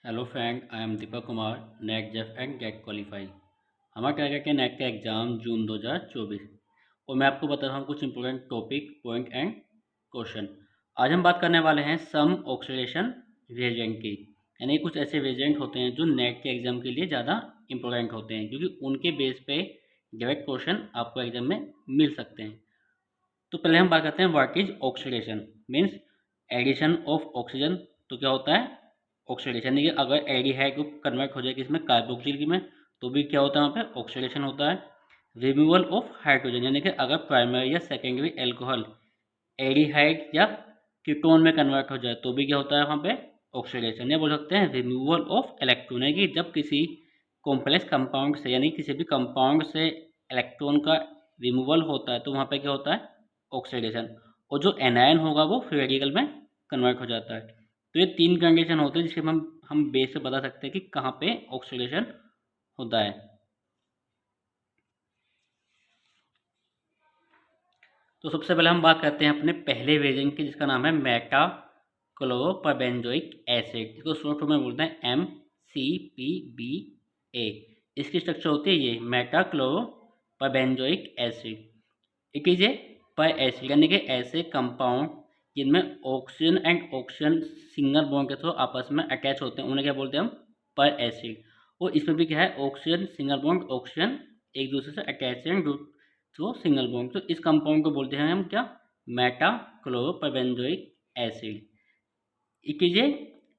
Hello friend, I am Deepak Kumar, NET JRF and GATE qualify. हमारा target है NET का exam June 2024 और मैं आपको बता रहा हूँ कुछ important topic point and question. आज हम बात करने वाले हैं सम ऑक्सीडेशन वेरिएंट की, यानी कुछ ऐसे वेरिएंट होते हैं जो नेट के एग्ज़ाम के लिए ज़्यादा इंपॉर्टेंट होते हैं क्योंकि उनके बेस पे डायरेक्ट क्वेश्चन आपको एग्जाम में मिल सकते हैं। तो पहले हम बात करते हैं what is oxidation means addition of oxygen. तो क्या होता है ऑक्सीडेशन, यानी कि अगर एल्डिहाइड ग्रुप कन्वर्ट हो जाए किसमें कार्बोक्सिल में तो भी क्या होता है वहाँ पे ऑक्सीडेशन होता है। रिमूवल ऑफ हाइड्रोजन, यानी कि अगर प्राइमरी या सेकेंडरी एल्कोहल एल्डिहाइड या कीटोन में कन्वर्ट हो जाए तो भी क्या होता है वहाँ पे ऑक्सीडेशन। या बोल सकते हैं रिमूवल ऑफ इलेक्ट्रॉन, है कि जब किसी कॉम्प्लेक्स कंपाउंड से यानी किसी भी कंपाउंड से इलेक्ट्रॉन का रिमूवल होता है तो वहाँ पे क्या होता है ऑक्सीडेशन। और जो एनायन होगा वो फ्री रेडिकल में कन्वर्ट हो जाता है। तो ये तीन कंडीशन होते हैं जिसके हम बेस से बता सकते हैं कि कहाँ पे ऑक्सीडेशन होता है। तो सबसे पहले हम बात करते हैं अपने पहले वेरिएंट की जिसका नाम है मेटा क्लोरोपेंजोइक एसिड। इसको शॉर्ट फॉर्म में बोलते हैं MCPBA। इसकी स्ट्रक्चर होती है ये meta chloroperbenzoic acid. It is a peracid, यानी कि ऐसे कंपाउंड जिनमें oxygen and oxygen single bond के थ्रू आपस में अटैच होते हैं उन्हें क्या बोलते हैं हम पर एसिड। और इसमें भी क्या है ऑक्सीजन सिंगल बॉन्ड ऑक्सीजन एक दूसरे से अटैच हैं थ्रू सिंगल बॉन्ड। तो इस कंपाउंड को बोलते हैं हम क्या meta chloroperbenzoic acid. It is a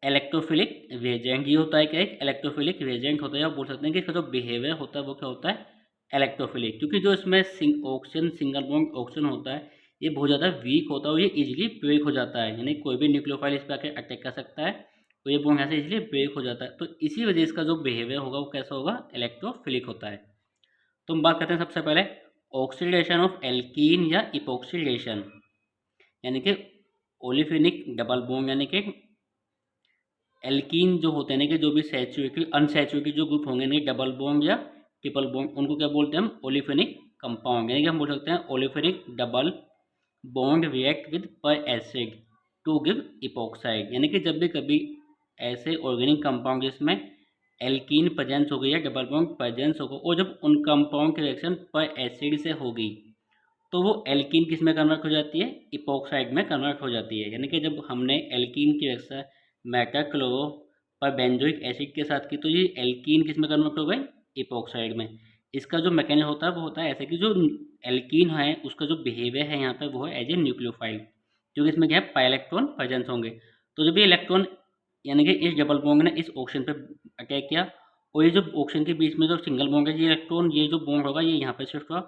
electrophilic reagent. ये होता है क्या एक इलेक्ट्रोफिलिक रिएजेंट होता है। आप बोल सकते हैं कि इसका जो बिहेवियर होता है वो क्या होता है इलेक्ट्रोफिलिक, क्योंकि जो इसमें ऑक्सीजन सिंगल बॉन्ड ऑक्सीजन होता है ये बहुत ज़्यादा वीक होता है और ये इजीली ब्रेक हो जाता है, यानी कोई भी न्यूक्लियोफाइल इस पर आके अटैक कर सकता है तो ये बॉन्ड यहाँ से इजीली ब्रेक हो जाता है। तो इसी वजह इसका जो बिहेवियर होगा वो कैसा होगा इलेक्ट्रोफिलिक होता है। तो हम बात करते हैं सबसे पहले ऑक्सीडेशन ऑफ एल्कीन या इपोक्सीडेशन, यानी कि ओलिफिनिक डबल बॉन्ड, यानी कि एल्कीन जो होते हैं ना कि जो भी सैचुरेटेड अनसैचुरेटेड जो ग्रुप होंगे नहीं डबल बॉन्ड या ट्रिपल बॉन्ड उनको क्या बोलते हैं हम ओलिफेनिक कंपाउंड, यानी कि हम बोल सकते हैं ओलिफेनिक डबल बॉन्ड रिएक्ट विद पर एसिड टू गिव इपोक्साइड। यानी कि जब भी कभी ऐसे ऑर्गेनिक कंपाउंड जिसमें एल्कीन प्रेजेंस हो गई या डबल बॉन्ड प्रेजेंस होगा और जब उन कंपाउंड की रिएक्शन पर एसिड से होगी तो वो एल्कीन किस में कन्वर्ट हो जाती है इपोक्साइड में कन्वर्ट हो जाती है। यानी कि जब हमने एल्कीन की reaction metachloro per benzoic acid के साथ की तो ये एल्कीन किस में कन्वर्ट हो गई इपोक्साइड में। इसका जो मैकेनिज्म होता है वो होता है ऐसे कि जो एल्कीन है उसका जो बिहेवियर है यहाँ पे वो है एज ए न्यूक्लियोफाइल, क्योंकि इसमें क्या है पाई इलेक्ट्रॉन प्रेजेंस होंगे। तो जब ये इलेक्ट्रॉन यानी कि इस डबल बॉन्ड ने इस ऑक्सीजन पे अटैक किया और ये जो ऑक्सीजन के बीच में जो सिंगल बॉन्ड है ये इलेक्ट्रॉन ये जो बॉन्ड होगा ये यहाँ पे शिफ्ट हुआ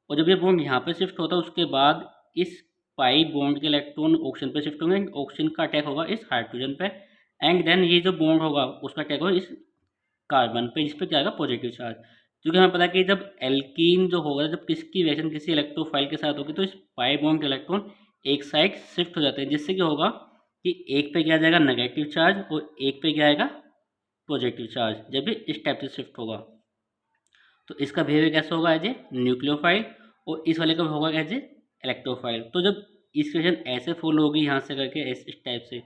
और जब ये बॉन्ड यहाँ पे शिफ्ट होता है उसके बाद इस पाई बॉन्ड के इलेक्ट्रॉन ऑक्सीजन पे शिफ्ट होंगे, ऑक्सीजन का अटैक होगा इस हाइड्रोजन पे एंड देन ये जो बॉन्ड होगा उसका अटैक होगा इस कार्बन पे, इस पे क्या आएगा पॉजिटिव चार्ज। क्योंकि हमें पता है कि जब एल्कीन जो होगा जब किसकी रिएक्शन किसी इलेक्ट्रोफाइल के साथ होगी तो इस पाई बॉन्ड के इलेक्ट्रॉन एक साइड शिफ्ट हो जाते हैं, जिससे क्या होगा कि एक पे क्या आ जाएगा नेगेटिव चार्ज और एक पे क्या आएगा पॉजिटिव चार्ज जब भी इस टाइप से शिफ्ट होगा। तो इसका बिहेवियर कैसा होगा एज ए न्यूक्लियोफाइल और इस वाले का होगा एज ए इलेक्ट्रोफाइल। तो जब इक्वेशन ऐसे फॉलो होगी यहाँ से करके इस टाइप से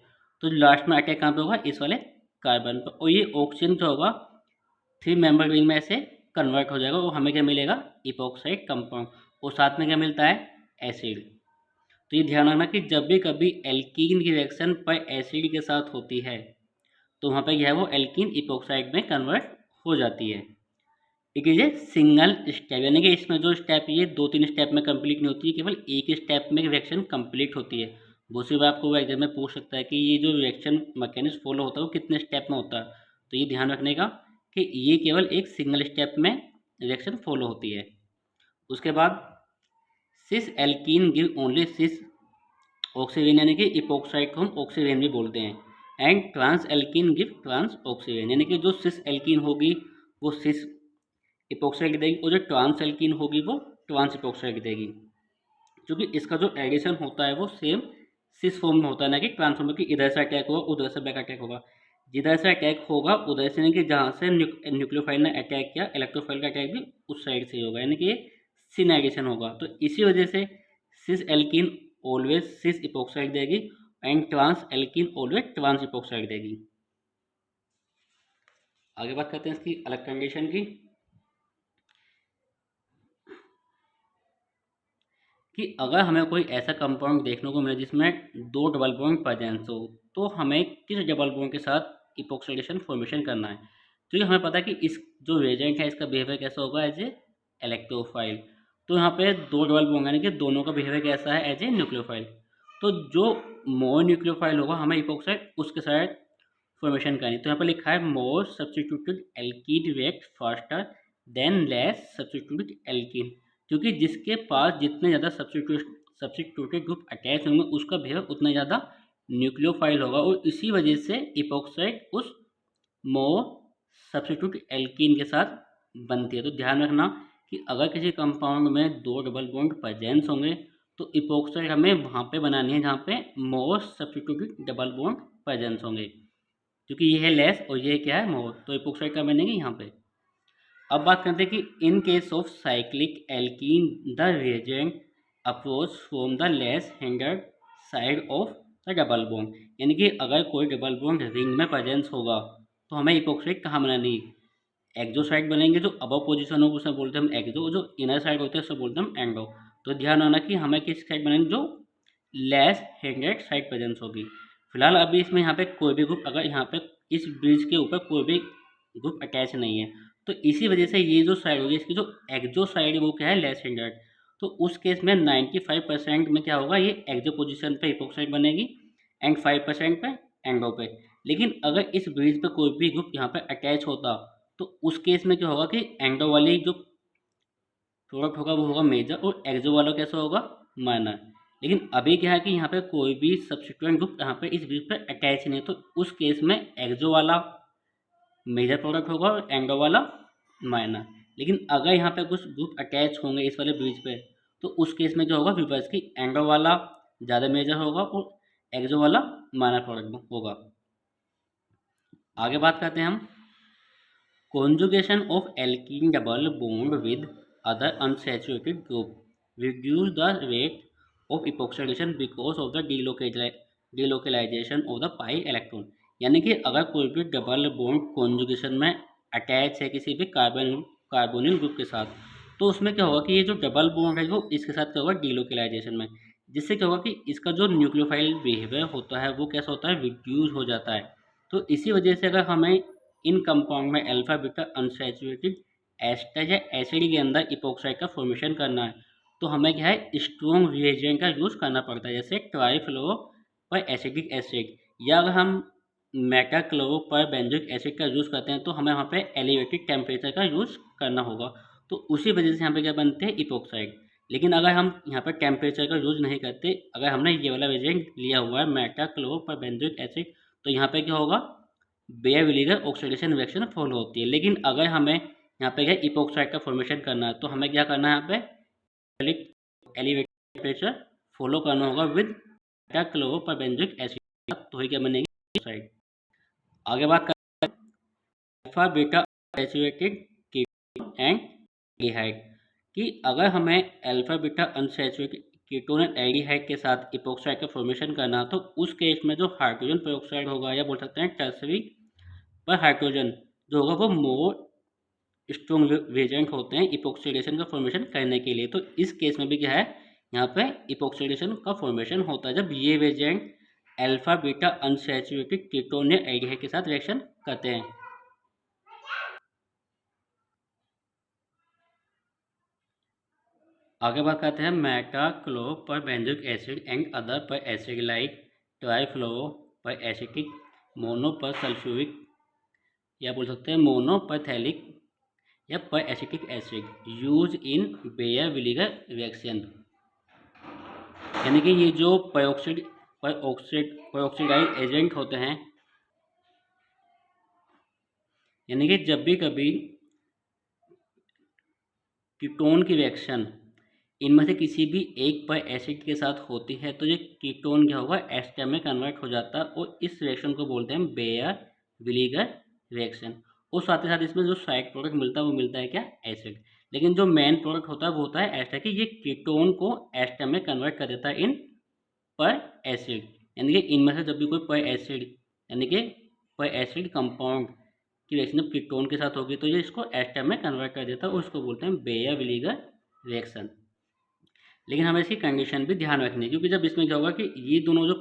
तो लास्ट में अटैक कहाँ पे होगा इस वाले कार्बन पर और ये ऑक्सीजन जो होगा थ्री मेंबर रिंग में ऐसे कन्वर्ट हो जाएगा और हमें क्या मिलेगा इपोक्साइड कंपाउंड और साथ में क्या मिलता है एसिड। तो ये ध्यान रखना कि जब भी कभी एल्कीन की रिएक्शन पर एसिड के साथ होती है तो वहाँ पे क्या है वो एल्कीन इपोक्साइड में कन्वर्ट हो जाती है। It is a single step, यानी कि इसमें जो स्टेप ये दो तीन स्टेप में कंप्लीट नहीं होती है, केवल एक स्टेप में रिएक्शन कंप्लीट होती है। दूसरी बार आपको वो एग्जाम में पूछ सकता है कि ये जो रिएक्शन मैकेनिज्म फॉलो होता है वो कितने स्टेप में होता है, तो ये ध्यान रखने का कि ये केवल एक सिंगल स्टेप में रिएक्शन फॉलो होती है। उसके बाद cis alkene give only cis oxygen, यानी कि इपोक्साइड को हम ऑक्सीजन भी बोलते हैं and trans alkene give trans oxygen, यानी कि जो सिस एल्कीन होगी वो सिस इपोक्साइड देगी और जो ट्रांस एल्कीन होगी वो ट्रांस इपोक्साइड देगी। क्योंकि इसका जो एडिशन होता है वो सेम सिस फॉर्म में होता है ना कि ट्रांस फॉर्म में कि इधर से अटैक होगा उधर से बैक अटैक होगा। जिधर से अटैक होगा उधर से, नहीं कि जहाँ से न्यूक्लियोफाइल ने अटैक किया इलेक्ट्रोफाइल का अटैक भी उस साइड से ही होगा, यानी कि ये सिन एडिशन होगा। तो इसी वजह से cis alkene always cis epoxide देगी and trans alkene always trans epoxide देगी। आगे बात करते हैं इसकी अलग कंडीशन की, कि अगर हमें कोई ऐसा कंपाउंड देखने को मिले जिसमें दो डबल बॉन्ड प्रेजेंस हो, तो हमें किस डबल बॉन्ड के साथ इपोक्साइडेशन फॉर्मेशन करना है। तो ये हमें पता है कि इस जो रिएजेंट है इसका बिहेवियर कैसा होगा एज ए इलेक्ट्रोफाइल। तो यहाँ पे दो डबल बॉन्ड यानी कि दोनों का बिहेवियर कैसा है एज ए न्यूक्लियोफाइल। तो जो मोर न्यूक्लियोफाइल होगा हमें इपोक्साइड उसके साथ फॉर्मेशन करनी। तो यहाँ पर लिखा है मोर substituted alkene react faster than less substituted alkene, क्योंकि जिसके पास जितने ज़्यादा सब्स्टिट्यूटेड ग्रुप अटैच होंगे उसका बिहेवियर उतना ज़्यादा न्यूक्लियोफाइल होगा, और इसी वजह से इपोक्साइड उस मोर सब्स्टिट्यूट एल्कीन के साथ बनती है। तो ध्यान रखना कि अगर किसी कंपाउंड में दो डबल बॉन्ड प्रेजेंस होंगे तो इपोक्साइड हमें वहाँ पे बनानी है जहाँ पे मोर सब्स्टिट्यूटेड डबल बॉन्ड प्रेजेंस होंगे, क्योंकि ये है लेस और ये क्या है मोर, तो इपोक्साइड का बनेगी यहाँ पे। अब बात करते हैं कि in case of cyclic alkene the reagent approach from the less handed side of the double bond, यानी कि अगर कोई डबल बॉन्ड रिंग में प्रेजेंस होगा तो हमें इपोक्साइड कहाँ बनानी है, एक्जो साइड बनेंगे, जो अबव पोजीशन हो उसे बोलते हैं हम एक्जो, जो इनर साइड होते हैं उसे बोलते हैं हम एंडो। तो ध्यान रखना कि हमें किस साइड बनेंगे, जो लेस हैंडेड साइड प्रेजेंस होगी। फिलहाल अभी इसमें यहाँ पे कोई भी ग्रुप, अगर यहाँ पे इस ब्रिज के ऊपर कोई भी ग्रुप अटैच नहीं है, तो इसी वजह से ये जो साइड होगी इसकी जो एक्जो साइड है वो क्या है लेस हैंडेड। तो उस केस में 95% में क्या होगा, ये एक्जो पोजीशन पे इपोक्साइड बनेगी एंड 5% पे एंडो पे। लेकिन अगर इस ब्रिज पे कोई भी ग्रुप यहाँ पे अटैच होता तो उस केस में क्या होगा कि एंडो वाली जो प्रोडक्ट होगा वो होगा मेजर और एक्जो वाला कैसा होगा माइनर। लेकिन अभी क्या है कि यहाँ पे कोई भी सब्स्टिट्यूएंट ग्रुप यहाँ पे इस ब्रिज पे अटैच नहीं है, तो उस केस में एक्जो वाला मेजर प्रोडक्ट होगा और एंडो वाला माइनर। लेकिन अगर यहाँ पे कुछ ग्रुप अटैच होंगे इस वाले ब्रिज पे, तो उस केस में क्या होगा रिवर्स की एंडो वाला ज़्यादा मेजर होगा और एक्जो वाला माइनर प्रोडक्ट होगा। आगे बात करते हैं हम conjugation of alkene double bond with other unsaturated group reduce the rate of epoxidation because of the delocalization of the pi electron। यानी कि अगर कोई भी डबल बॉन्ड कॉन्जुगेशन में अटैच है किसी भी कार्बोनिल ग्रुप के साथ, तो उसमें क्या होगा कि ये जो डबल बॉन्ड है वो इसके साथ क्या होगा डीलोकलाइजेशन में, जिससे क्या होगा कि इसका जो न्यूक्लियोफाइल बिहेवियर होता है वो कैसा होता है रिड्यूस हो जाता है। तो इसी वजह से अगर हमें इन कंपाउंड में अल्फा बीटा अनसैचुरेटेड एस्टर या एसिड के अंदर इपोक्साइड का फॉर्मेशन करना है, तो हमें क्या है स्ट्रॉन्ग रिएजेंट का यूज़ करना पड़ता है, जैसे ट्राईफ्लोरो पर एसिडिक एसिड, या अगर हम मेटाक्लोरो पर बेंजोइक एसिड का यूज़ करते हैं तो हमें वहाँ पे एलिवेटेड टेम्परेचर का यूज़ करना होगा। तो उसी वजह से यहाँ पे क्या बनते हैं इपोक्साइड। लेकिन अगर हम यहाँ पर टेम्परेचर का यूज़ नहीं करते, अगर हमने ये वाला रिएजेंट लिया हुआ है मेटाक्लोरो पर बेंजोइक एसिड, तो यहाँ पे क्या होगा बेयर विनेगर ऑक्सीडेशन रिएक्शन फॉलो होती है। लेकिन अगर हमें यहाँ पे क्या इपोक्साइड का फॉर्मेशन करना है तो हमें क्या करना है यहाँ पे एलिवेटेड टेम्परेचर फॉलो करना होगा with metachloro per benzoic acid, तो ही क्या बनेगी साइड। आगे बात करते हैं alpha beta unsaturated ketone and aldehyde, कि अगर हमें alpha beta unsaturated ketone and aldehyde के साथ इपोक्साइड का फॉर्मेशन करना तो उस केस में जो हाइड्रोजन पेरोक्साइड होगा या बोल सकते हैं टर्सरी पर हाइड्रोजन जो होगा वो मोर स्ट्रॉन्ग रिएजेंट होते हैं इपोक्सीडेशन का फॉर्मेशन करने के लिए। तो इस केस में भी क्या है यहाँ पे इपोक्सीडेशन का फॉर्मेशन होता है जब ये reagent alpha beta unsaturated ketone या एल्डिहाइड के साथ रिएक्शन करते हैं। आगे बात करते हैं metachloro per benzoic acid and other per acid like trifluoro per acetic mono per sulphuric या बोल सकते हैं मोनो पर थैलिक या per acetic acid use in Baeyer विनेगर रिएक्शन, यानी कि ये जो पेरोक्सिडाइज एजेंट होते हैं, यानी कि जब भी कभी कीटोन की रिएक्शन इनमें से किसी भी एक पर एसिड के साथ होती है तो ये कीटोन क्या होगा एस्टर में कन्वर्ट हो जाता है और इस रिएक्शन को बोलते हैं बेयर विनेगर रिएक्शन। और साथ ही साथ इसमें जो साइड प्रोडक्ट मिलता है वो मिलता है क्या एसिड। लेकिन जो मेन प्रोडक्ट होता है वो होता है एस्टर, कि ये कीटोन को एस्टर में कन्वर्ट कर देता है इन पर एसिड, यानी कि इनमें से जब भी कोई पर एसिड यानी कि पर एसिड कंपाउंड की रिएक्शन जब कीटोन के साथ होगी तो ये इसको एस्टर में कन्वर्ट कर देता है और उसको बोलते हैं बेयर-विलीगर रिएक्शन। लेकिन हमें इसकी कंडीशन भी ध्यान रखनी है, क्योंकि जब इसमें क्या होगा कि ये दोनों जो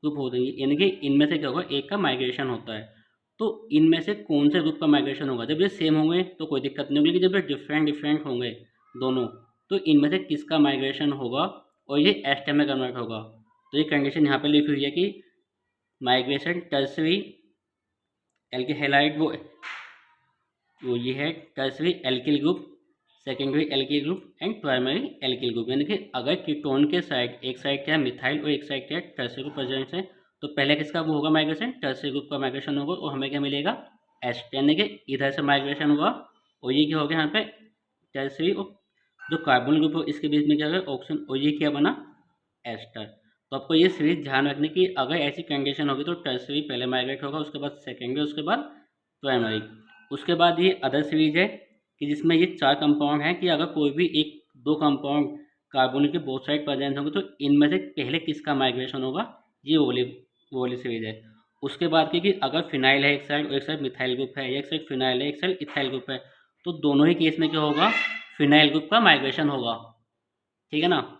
ग्रुप होते हैं, यानी कि इनमें से क्या होगा, एक का माइग्रेशन होता है, तो इनमें से कौन से ग्रुप का माइग्रेशन होगा। जब ये सेम होंगे तो कोई दिक्कत नहीं होगी, लेकिन जब ये डिफरेंट डिफरेंट होंगे दोनों, तो इनमें से किसका माइग्रेशन होगा और ये एस्टर में कन्वर्ट होगा। तो ये कंडीशन यहाँ पर लिखी हुई है कि माइग्रेशन टर्सरी एल्किल हैलाइड वो ये है tertiary alkyl group, secondary alkyl group and primary alkyl group. यानी कि अगर कीटोन के साइड, एक साइड क्या है मिथाइल और एक साइड क्या है टर्सरी ग्रुप प्रेजेंट है, तो पहले किसका वो होगा माइग्रेशन, टर्सरी ग्रुप का माइग्रेशन होगा और हमें क्या मिलेगा एस्टर, यानी कि इधर से माइग्रेशन हुआ और ये क्या हो गया यहाँ पे टर्सरी और जो कार्बोनिल ग्रुप है इसके बीच में क्या होगा ऑक्सीजन और ये क्या बना एस्टर। तो आपको ये सीरीज ध्यान रखने की, अगर ऐसी कंडीशन होगी तो टर्सरी पहले माइग्रेट होगा, उसके बाद सेकेंडरी, उसके बाद प्राइमरी। उसके बाद ये अदर सीरीज है कि जिसमें ये 4 कंपाउंड हैं कि अगर कोई भी एक दो कंपाउंड कार्बोनिल के बोथ साइड प्रेजेंट होंगे तो इनमें से पहले किसका माइग्रेशन होगा, ये वो वाली सीरीज है। उसके बाद की कि अगर फिनाइल है एक साइड और एक साइड मिथाइल ग्रुप है, एक साइड फिनाइल है एक साइड इथाइल ग्रुप है, तो दोनों ही केस में क्या होगा फिनाइल ग्रुप का माइग्रेशन होगा, ठीक है ना।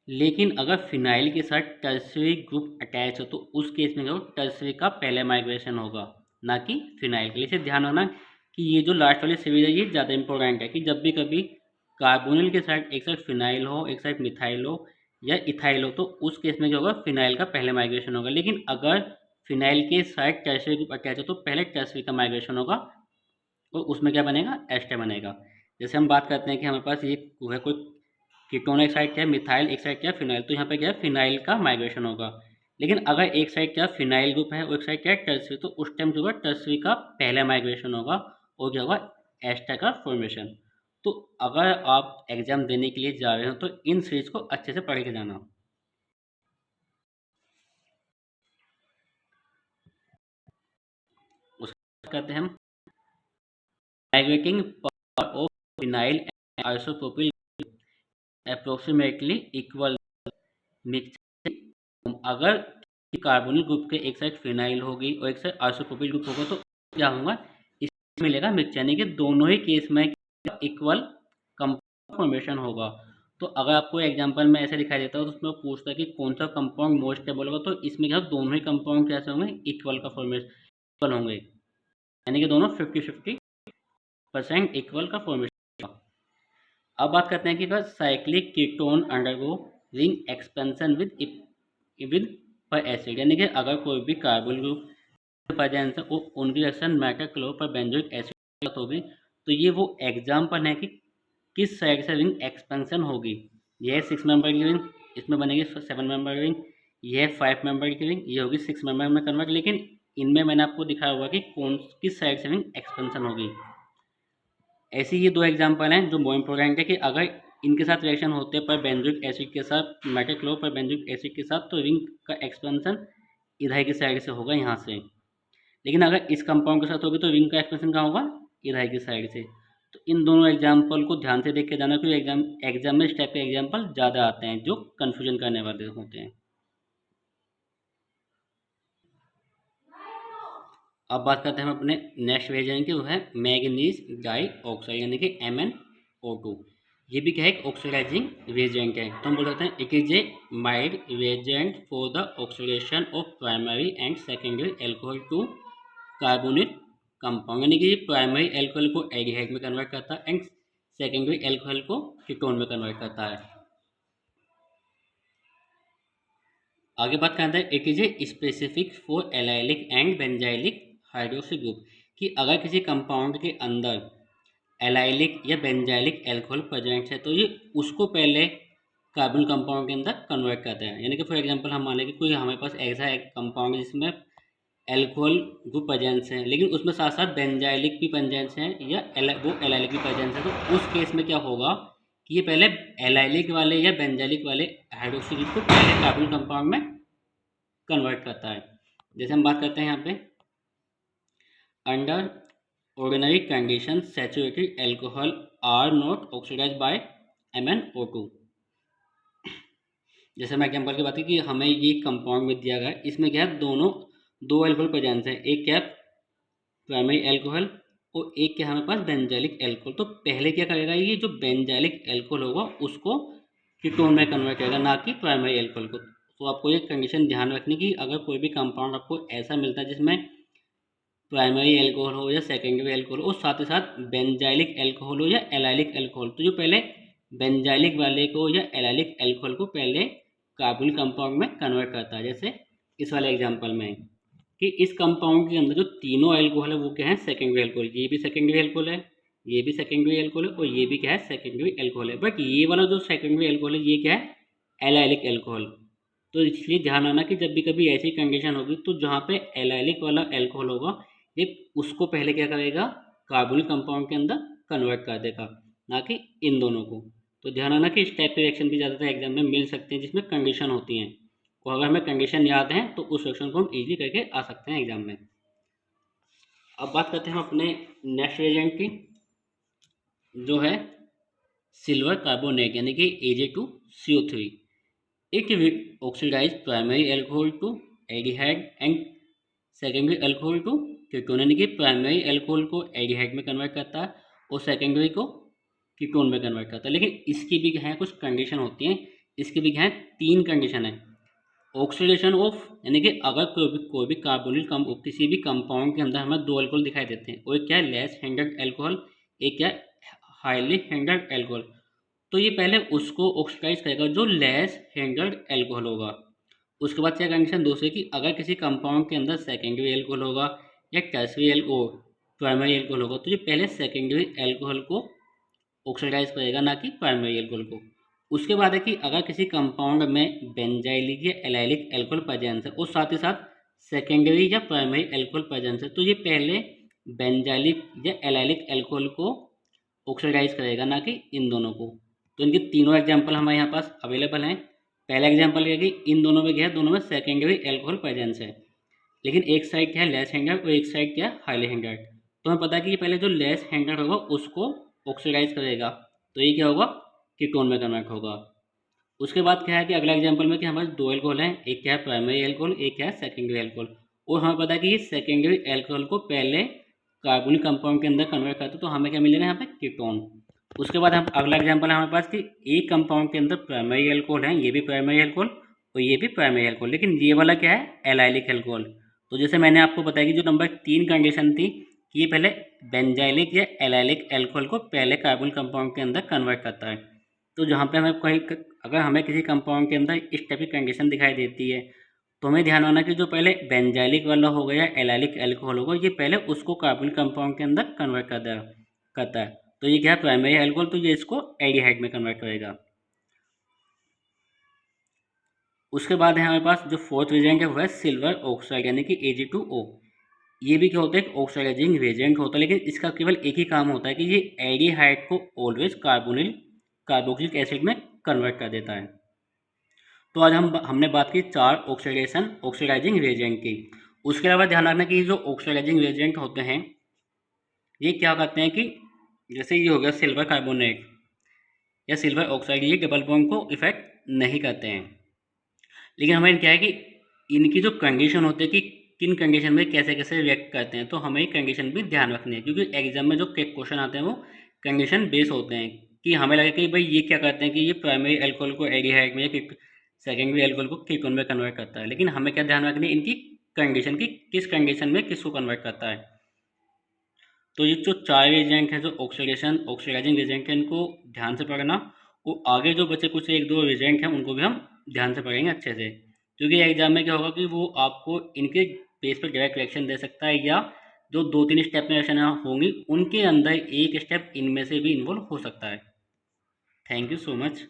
लेकिन अगर फिनाइल के साथ टर्सरी ग्रुप अटैच हो तो उस केस में क्या होगा टर्सरी का पहले माइग्रेशन होगा, ना कि फिनाइल के लिए। इसे ध्यान रखना कि ये जो लास्ट वाली सीरीज है ये ज़्यादा इंपॉर्टेंट है कि जब भी कभी कार्बोनिल के साथ एक साइड फिनाइल हो एक साइड मिथाइल हो या इथाइल हो तो उस केस में क्या होगा फिनाइल का पहले माइग्रेशन होगा। लेकिन अगर फिनाइल के साथ टर्सरी ग्रुप अटैच हो तो पहले टर्सरी का माइग्रेशन होगा और उसमें क्या बनेगा एस्टर बनेगा। जैसे हम बात करते हैं कि हमारे पास ये है कोई कीटोन, एक साइड क्या है मिथाइल एक साइड क्या है फिनाइल, तो यहाँ पे क्या है फिनाइल का माइग्रेशन होगा। लेकिन अगर एक साइड क्या फिनाइल ग्रुप है और एक साइड क्या है टर्सरी, तो उस टाइम जो होगा टर्सरी का पहले माइग्रेशन होगा और क्या होगा एस्टर का फॉर्मेशन। तो अगर आप एग्जाम देने के लिए जा रहे हो तो इन सीरीज को अच्छे से पढ़ के जाना। उसके कहते हैं हम migrating power of phenyl and isopropyl approximately equal mix. अगर कार्बोनिल ग्रुप के एक साइड फिनाइल होगी और एक साइड आइसोप्रोपिल ग्रुप होगा तो क्या होगा इसमें मिलेगा मिक्स, यानी कि दोनों ही केस में इक्वल कंपाउंड फॉर्मेशन होगा। तो अगर आपको एग्जांपल में ऐसे दिखाई देता है तो उसमें पूछता है कि कौन सा कंपाउंड मोस्ट स्टेबल होगा, तो इसमें क्या दोनों ही कंपाउंड कैसे होंगे इक्वल का फॉर्मेशन इक्वल होंगे, यानी कि दोनों 50-50% इक्वल का फॉर्मेशन। अब बात करते हैं कि अगर cyclic ketone undergo ring expansion with पर एसिड, यानी कि अगर कोई भी कार्बन ग्रुप प्रेजेंस है और उनकी रिएक्शन मेटाक्लोर पर बेंजोइक एसिड होगी, तो ये वो एग्जाम्पल है कि किस साइड से रिंग एक्सपेंशन होगी। यह 6 मेंबर की रिंग, इसमें बनेगी 7 मेंबर रिंग, यह 5 मेंबर की रिंग, ये होगी 6 मेंबर में कन्वर्ट। लेकिन इनमें मैंने आपको दिखाया हुआ कि कौन किस साइड से रिंग एक्सपेंशन होगी। ऐसे ये दो एग्जाम्पल हैं जो बहुत इंपॉर्टेंट है कि अगर इनके साथ रिएक्शन होते हैं पर बेंजोइक एसिड के साथ मेटाक्लोर पर बेंजोइक एसिड के साथ, तो रिंग का एक्सपेंशन इधर की साइड से होगा यहाँ से। लेकिन अगर इस कंपाउंड के साथ होगी तो रिंग का एक्सपेंशन कहाँ होगा इधर की साइड से। तो इन दोनों एग्जाम्पल को ध्यान से देख के जाना, क्योंकि एग्जाम में इस टाइप के एग्जाम्पल ज़्यादा आते हैं जो कन्फ्यूजन करने वाले होते हैं। अब बात करते हैं हम अपने नेक्स्ट रिएजेंट की, वो है मैग्नीज डाइऑक्साइड यानी कि MnO2। ये भी क्या है एक ऑक्सीडाइजिंग रिएजेंट है, तो हम बोल सकते हैं it is a mild reagent for the oxidation of primary and secondary alcohol to carbonate compound, यानी कि प्राइमरी एल्कोहल को एल्डिहाइड में कन्वर्ट करता है एंड सेकेंडरी एल्कोहल को कीटोन में कन्वर्ट करता है। आगे बात करते हैं it is a specific for allylic and benzylic hydroxy group, कि अगर किसी कंपाउंड के अंदर एलाइलिक या बेंजाइलिक एल्कोहल प्रेजेंट है तो ये उसको पहले कार्बन कंपाउंड के अंदर कन्वर्ट करते हैं। यानी कि फॉर एग्जांपल हम माने कि कोई हमारे पास ऐसा एक कंपाउंड है जिसमें एल्कोहल ग्रुप प्रेजेंस है लेकिन उसमें साथ साथ बेंजाइलिक भी प्रेजेंस है या वो एलाइलिक भी प्रेजेंस है, तो उस केस में क्या होगा कि ये पहले एलाइलिक वाले या बेंजाइलिक वाले हाइड्रोक्सी ग्रुप को पहले कार्बन कंपाउंड में कन्वर्ट करता है। जैसे हम बात करते हैं यहाँ पे under ordinary conditions saturated alcohol are not oxidized by MnO2। जैसे मैं एग्जाम्पल की बात की कि हमें ये कंपाउंड में दिया गया है, इसमें क्या है दोनों दो एल्कोहल प्रेजेंस है, एक क्या प्राइमरी एल्कोहल और एक क्या हमारे पास बेंजाइलिक एल्कोहल। तो पहले क्या करेगा, ये जो बेंजाइलिक एल्कोहल होगा उसको कीटोन में कन्वर्ट करेगा, ना कि प्राइमरी एल्कोहल को। तो आपको ये कंडीशन ध्यान रखनी कि अगर कोई भी कंपाउंड आपको ऐसा मिलता है जिसमें प्राइमरी एल्कोहल हो या सेकेंडरी एल्कोहल हो, साथ ही साथ बेंजाइलिक एल्कोहल हो या एलाइलिक एल्कोहल, तो जो पहले बेंजाइलिक वाले को या एलाइलिक एल्कोहल को पहले कार्बोनिल कंपाउंड में कन्वर्ट करता है। जैसे इस वाले एग्जांपल में कि इस कंपाउंड के अंदर जो तीनों एल्कोहल है वो क्या है, सेकेंडरी एल्कोहल। ये भी सेकेंडरी एल्कोहल है, ये भी सेकेंडरी एल्कोहल है और ये भी क्या है, सेकेंडरी एल्कोहल है। बट ये वाला जो सेकेंडरी एल्कोहल है ये क्या है, एलाइलिक एल्कोहल। तो इसलिए ध्यान रखना कि जब भी कभी ऐसी कंडीशन होगी तो जहाँ पे एलाइलिक वाला एल्कोहल होगा ये उसको पहले क्या करेगा, कार्बोनिल कंपाउंड के अंदर कन्वर्ट कर देगा, ना कि इन दोनों को। तो ध्यान रखना कि इस टाइप के रिएक्शन भी ज़्यादातर एग्जाम में मिल सकते हैं जिसमें कंडीशन होती हैं, और अगर हमें कंडीशन याद है तो उस रिएक्शन को हम इजीली करके आ सकते हैं एग्जाम में। अब बात करते हैं हम अपने नेक्स्ट रिएजेंट की, जो है सिल्वर कार्बोनेट यानी कि Ag2CO3। It will oxidize primary alcohol to aldehyde and secondary alcohol to ketone, यानी कि प्राइमरी अल्कोहल को एल्डिहाइड में कन्वर्ट करता है और सेकेंडरी को कीटोन में कन्वर्ट करता है। लेकिन इसकी भी क्या है, कुछ कंडीशन होती हैं। इसकी भी क्या है, तीन कंडीशन है। ऑक्सीडेशन ऑफ, यानी कि अगर कोई भी कार्बोनिल किसी भी कंपाउंड के अंदर हमें दो अल्कोहल दिखाई देते हैं, और एक क्या है लेस हैंडेड एल्कोहल, एक क्या है हाईली हैंडेड एल्कोहल। तो ये पहले उसको ऑक्सीडाइज करेगा जो लेस हैंडेड एल्कोहल होगा। उसके बाद क्या कंडीशन दूसरी कि अगर किसी कंपाउंड के अंदर सेकेंडरी एल्कोहल होगा या टर्सरी एल्कोहल प्राइमरी एल्कोहल होगा, तो ये पहले सेकेंडरी एल्कोहल को ऑक्सीडाइज करेगा, ना कि प्राइमरी एल्कोहल को। उसके बाद है कि अगर किसी कंपाउंड में बेंजाइलिक या एलाइलिक एल्कोहल प्रेजेंस है और साथ ही साथ सेकेंडरी या प्राइमरी एल्कोहल प्रेजेंस है, तो ये पहले बेंजाइलिक या एलाइलिक एल्कोहल को ऑक्सीडाइज करेगा, ना कि इन दोनों को। तो इनके तीनों एग्जाम्पल हमारे यहाँ पास अवेलेबल हैं। पहला एग्जाम्पल क्या है कि इन दोनों में क्या है, दोनों में सेकेंडरी एल्कोहल प्रेजेंस है, लेकिन एक साइड क्या है लेस हैंडेड और एक साइड क्या है हाईली हैंडेड। तो हमें पता है कि ये पहले जो लेस हैंडेड होगा उसको ऑक्सीडाइज करेगा, तो ये क्या होगा, कीटोन में कन्वर्ट होगा। उसके बाद क्या है कि अगला एग्जाम्पल में कि हमारे दो एल्कोहल हैं, एक क्या है प्राइमरी एल्कोहल, एक क्या है सेकेंडरी एल्कोहल, और हमें पता है कि ये सेकेंडरी एल्कोहल को पहले कार्बोनिक कंपाउंड के अंदर कन्वर्ट करते हैं, तो हमें क्या मिलेगा यहाँ पे, कीटोन। उसके बाद हम अगला एग्जाम्पल है हमारे पास कि एक कंपाउंड के अंदर प्राइमरी एल्कोहल है, ये भी प्राइमरी एल्कोहल और ये भी प्राइमरी एल्कोहल, लेकिन ये वाला क्या है एलाइलिक एल्कोहल। तो जैसे मैंने आपको बताया कि जो नंबर 3 कंडीशन थी कि ये पहले बेंजाइलिक या एलाइलिक एल्कोहल को पहले कार्बोनिक कंपाउंड के अंदर कन्वर्ट करता है। तो जहाँ पे हमें कोई अगर हमें किसी कंपाउंड के अंदर इस टाइप की कंडीशन दिखाई देती है, तो हमें ध्यान रखना कि जो पहले बेंजाइलिक वाला होगा या एलाइलिक एल्कोहल होगा ये पहले उसको कार्बोनिक कंपाउंड के अंदर कन्वर्ट करता है। तो ये क्या है प्राइमरी एल्कोहल, तो ये इसको एल्डिहाइड में कन्वर्ट करेगा। उसके बाद है हमारे पास जो फोर्थ रिएजेंट है वो है सिल्वर ऑक्साइड यानी कि Ag2O। ये भी क्या होता है, एक ऑक्सीडाइजिंग रिएजेंट होता है, लेकिन इसका केवल एक ही काम होता है कि ये एल्डिहाइड को ऑलवेज कार्बोक्सिलिक एसिड में कन्वर्ट कर देता है। तो आज हमने बात की 4 ऑक्सीडाइजिंग रिएजेंट की। उसके अलावा ध्यान रखना कि जो ऑक्सीडाइजिंग रिएजेंट होते हैं ये क्या करते हैं कि जैसे ये हो गया सिल्वर कार्बोनेट या सिल्वर ऑक्साइड, ये डबल बॉन्ड को इफेक्ट नहीं करते हैं। लेकिन हमें क्या है कि इनकी जो कंडीशन होती है कि किन कंडीशन में कैसे कैसे रिएक्ट करते हैं, तो हमें कंडीशन भी ध्यान रखनी है, क्योंकि एग्जाम में जो क्वेश्चन आते हैं वो कंडीशन बेस होते हैं कि हमें लगे कि भाई ये क्या करते हैं कि ये प्राइमरी एल्कोहल को एल्डिहाइड में या सेकेंडरी एल्कोहल को कीटोन में कन्वर्ट करता है। लेकिन हमें क्या ध्यान रखनी है इनकी कंडीशन की, किस कंडीशन में किसको कन्वर्ट करता है। तो ये जो 4 रिएजेंट है जो ऑक्सीडाइजिंग रिएजेंट है इनको ध्यान से पढ़ना, और आगे जो बचे कुछ 1-2 रिएजेंट हैं उनको भी हम ध्यान से पढ़ेंगे अच्छे से, क्योंकि एग्जाम में क्या होगा कि वो आपको इनके बेस पर डायरेक्ट रिएक्शन दे सकता है, या जो 2-3 स्टेप में रिएक्शन होंगी उनके अंदर एक स्टेप इनमें से भी इन्वॉल्व हो सकता है। Thank you so much.